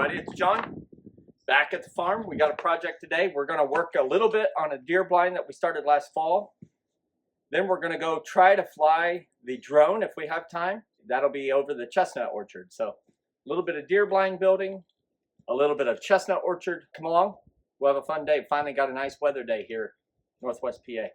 everybody, it's John back at the farm. We got a project today. We're going to work a little bit on a deer blind that we started last fall. Then we're going to go try to fly the drone if we have time. That'll be over the Chestnut Orchard. So a little bit of deer blind building, a little bit of Chestnut Orchard. Come along. We'll have a fun day. Finally got a nice weather day here, Northwest PA.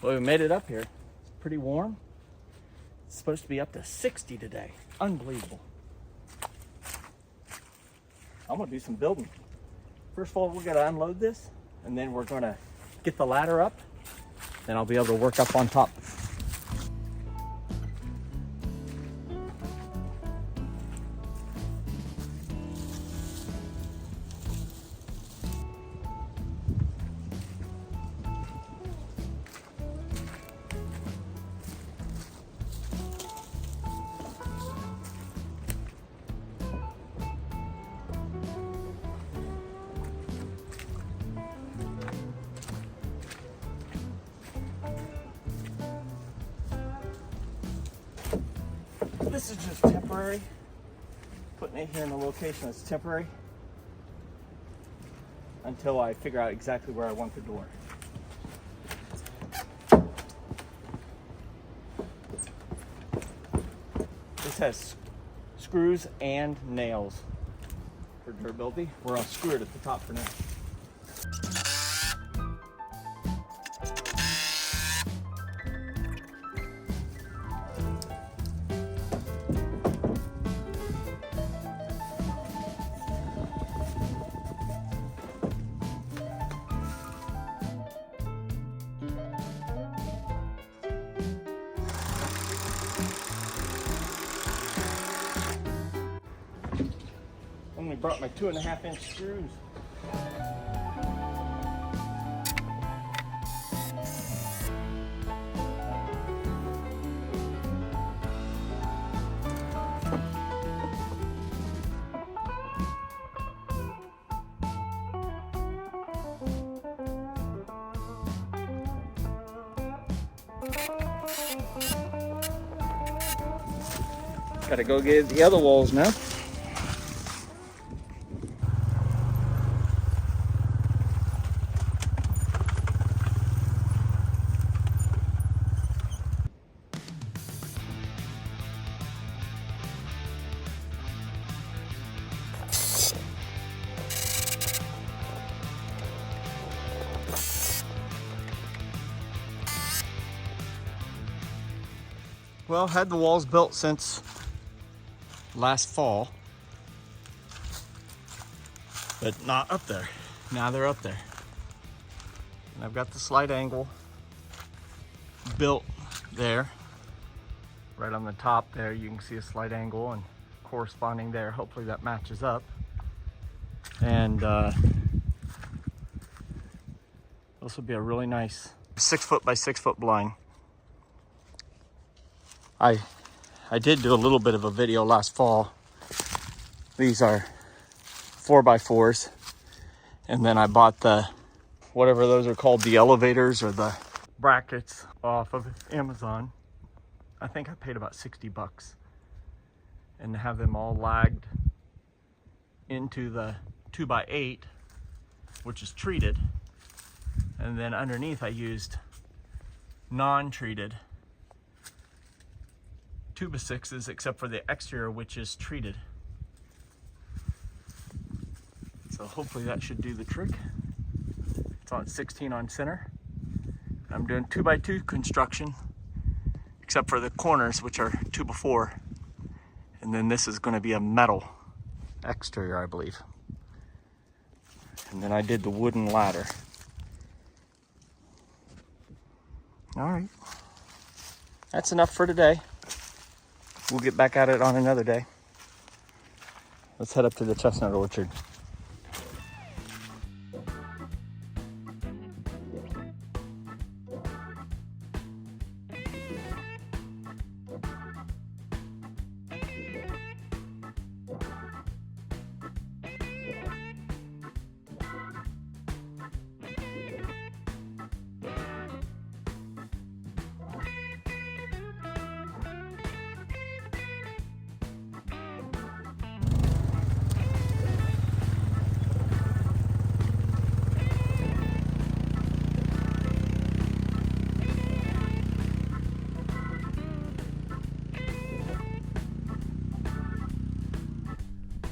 Well, we made it up here. It's pretty warm. It's supposed to be up to 60 today. Unbelievable. I'm gonna do some building. First of all, we're gonna unload this, and then we're gonna get the ladder up. Then I'll be able to work up on top. This is just temporary. Putting it here in a location that's temporary until I figure out exactly where I want the door. This has screws and nails for durability. We're gonna screw it at the top for now. Only brought my 2.5-inch screws. Gotta go get the other walls now. Well, had the walls built since last fall, but not up there. Now they're up there. And I've got the slight angle built there. Right on the top there, you can see a slight angle and corresponding there. Hopefully that matches up. And this will be a really nice 6-foot by 6-foot blind. I did do a little bit of a video last fall. These are 4x4s. And then I bought the, whatever those are called, the elevators or the brackets off of Amazon. I think I paid about 60 bucks. And have them all lagged into the 2x8, which is treated. And then underneath I used non-treated 2x6s, except for the exterior, which is treated. So hopefully that should do the trick. It's on 16 on center. I'm doing 2x2 construction, except for the corners, which are 2x4. And then this is going to be a metal exterior, I believe. And then I did the wooden ladder. All right. That's enough for today. We'll get back at it on another day. Let's head up to the Chestnut Orchard.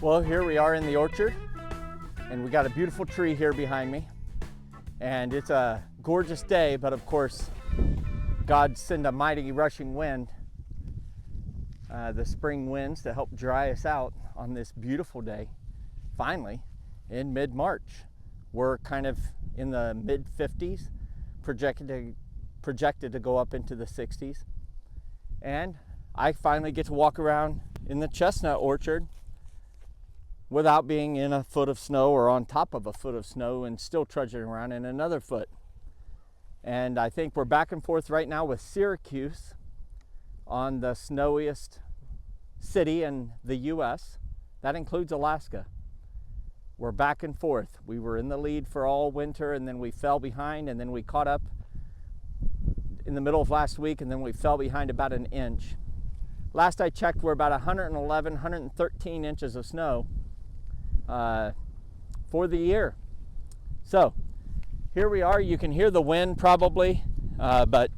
Well, here we are in the orchard, and we got a beautiful tree here behind me, and it's a gorgeous day, but of course God sent a mighty rushing wind, the spring winds, to help dry us out on this beautiful day. Finally, in mid-March, we're kind of in the mid-50s, projected to go up into the 60s, and I finally get to walk around in the chestnut orchard without being in a foot of snow or on top of a foot of snow and still trudging around in another foot. And I think we're back and forth right now with Syracuse on the snowiest city in the US. That includes Alaska. We're back and forth. We were in the lead for all winter, and then we fell behind, and then we caught up in the middle of last week, and then we fell behind about an inch. Last I checked, we're about 111, 113 inches of snow for the year. So here we are. You can hear the wind probably, but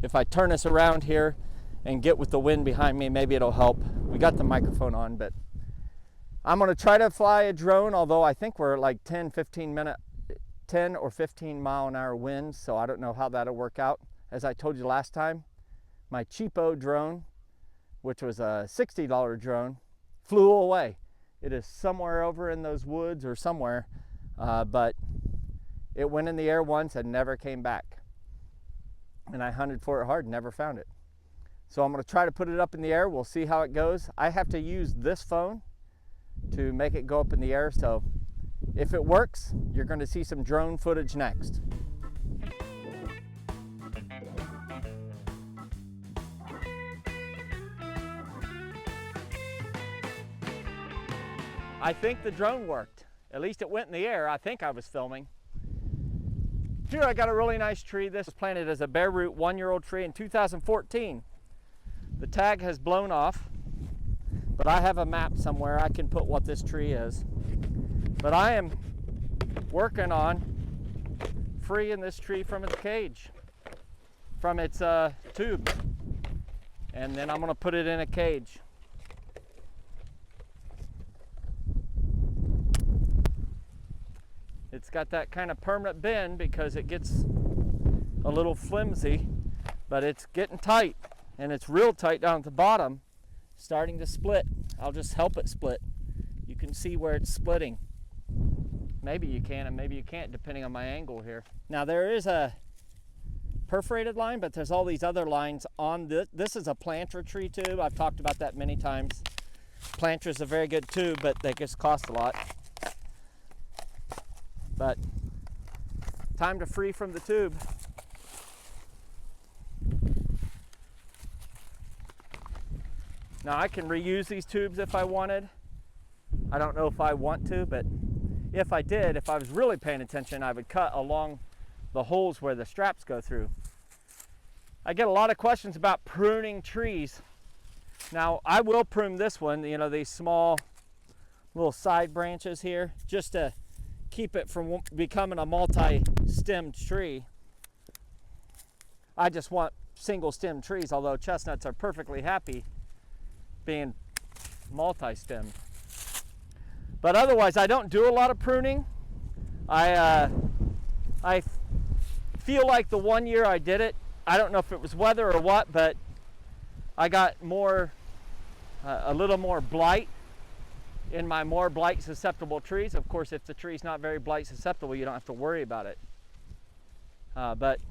if I turn us around here and get with the wind behind me, maybe it'll help. We got the microphone on, but I'm going to try to fly a drone, although I think we're like 10 or 15 mile an hour winds, so I don't know how that'll work out. As I told you last time, my cheapo drone, which was a $60 drone, flew away. It is somewhere over in those woods or somewhere, but it went in the air once and never came back. And I hunted for it hard, never found it. So I'm going to try to put it up in the air. We'll see how it goes. I have to use this phone to make it go up in the air, so if it works, you're going to see some drone footage next. I think the drone worked. At least it went in the air. I think I was filming. Here I got a really nice tree. This was planted as a bare root 1-year-old tree in 2014. The tag has blown off, but I have a map somewhere I can put what this tree is. But I am working on freeing this tree from its cage, from its tube, and then I'm going to put it in a cage. It's got that kind of permanent bend because it gets a little flimsy, but it's getting tight, and it's real tight down at the bottom, starting to split. I'll just help it split. You can see where it's splitting. Maybe you can and maybe you can't, depending on my angle here. Now there is a perforated line, but there's all these other lines on this. This is a planter tree tube. I've talked about that many times. Planter is a very good tube, but they just cost a lot. But time to free from the tube. Now I can reuse these tubes if I wanted. I don't know if I want to, but if I did, if I was really paying attention, I would cut along the holes where the straps go through. I get a lot of questions about pruning trees. Now I will prune this one, you know, these small little side branches here, just to keep it from becoming a multi-stemmed tree. I just want single-stemmed trees, although chestnuts are perfectly happy being multi-stemmed. But otherwise, I don't do a lot of pruning. I feel like the 1 year I did it, I don't know if it was weather or what, but I got more, a little more blight in my more blight susceptible trees. Of course, if the tree's not very blight susceptible, you don't have to worry about it. But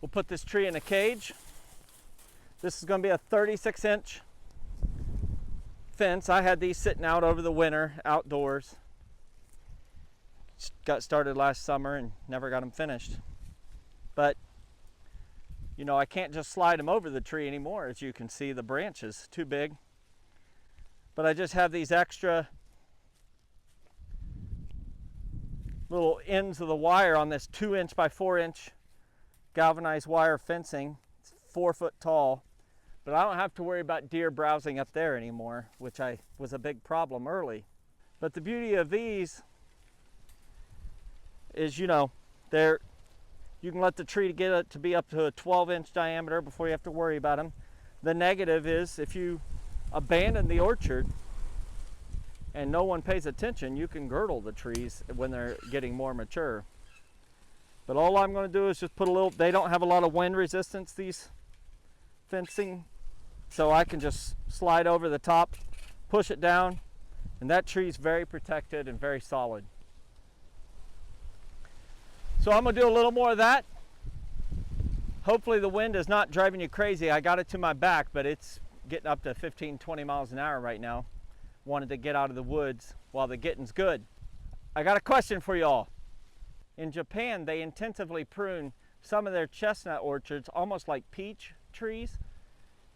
We'll put this tree in a cage. This is going to be a 36-inch fence. I had these sitting out over the winter outdoors. Got started last summer and never got them finished. But you know, I can't just slide them over the tree anymore. As you can see, the branch is too big. But I just have these extra little ends of the wire on this 2-inch by 4-inch galvanized wire fencing. It's 4 foot tall. But I don't have to worry about deer browsing up there anymore, which was a big problem early. But the beauty of these is, you know, you can let the tree get it to be up to a 12-inch diameter before you have to worry about them. The negative is if you abandon the orchard and no one pays attention, you can girdle the trees when they're getting more mature. But all I'm going to do is just put a little, they don't have a lot of wind resistance, these fencing, so I can just slide over the top, push it down, and that tree is very protected and very solid. So I'm going to do a little more of that. Hopefully the wind is not driving you crazy. I got it to my back, but it's getting up to 15, 20 miles an hour right now. Wanted to get out of the woods while the getting's good. I got a question for y'all. In Japan, they intensively prune some of their chestnut orchards, almost like peach trees,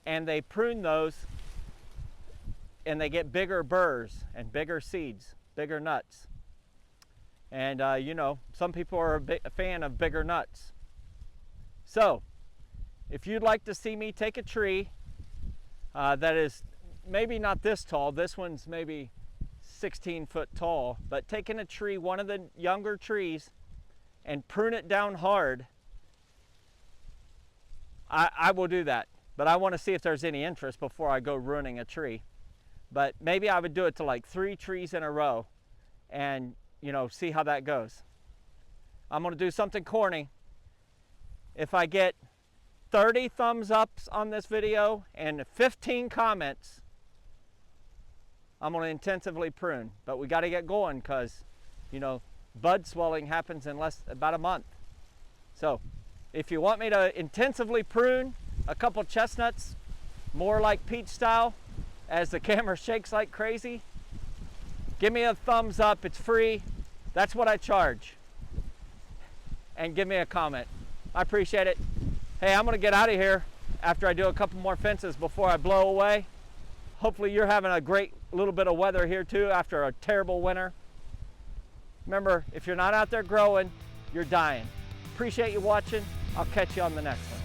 and they prune those and they get bigger burrs and bigger seeds, bigger nuts. And you know, some people are a fan of bigger nuts. So, if you'd like to see me take a tree that is maybe not this tall, this one's maybe 16 foot tall, but taking a tree, one of the younger trees, and prune it down hard, I will do that. But I want to see if there's any interest before I go ruining a tree. But maybe I would do it to like 3 trees in a row and, you know, see how that goes. I'm going to do something corny. If I get 30 thumbs ups on this video and 15 comments, I'm going to intensively prune. But we got to get going because, you know, bud swelling happens in about a month. So if you want me to intensively prune a couple chestnuts, more like peach style, as the camera shakes like crazy, give me a thumbs up. It's free. That's what I charge. And give me a comment. I appreciate it. Hey, I'm going to get out of here after I do a couple more fences before I blow away. Hopefully you're having a great little bit of weather here too after a terrible winter. Remember, if you're not out there growing, you're dying. Appreciate you watching. I'll catch you on the next one.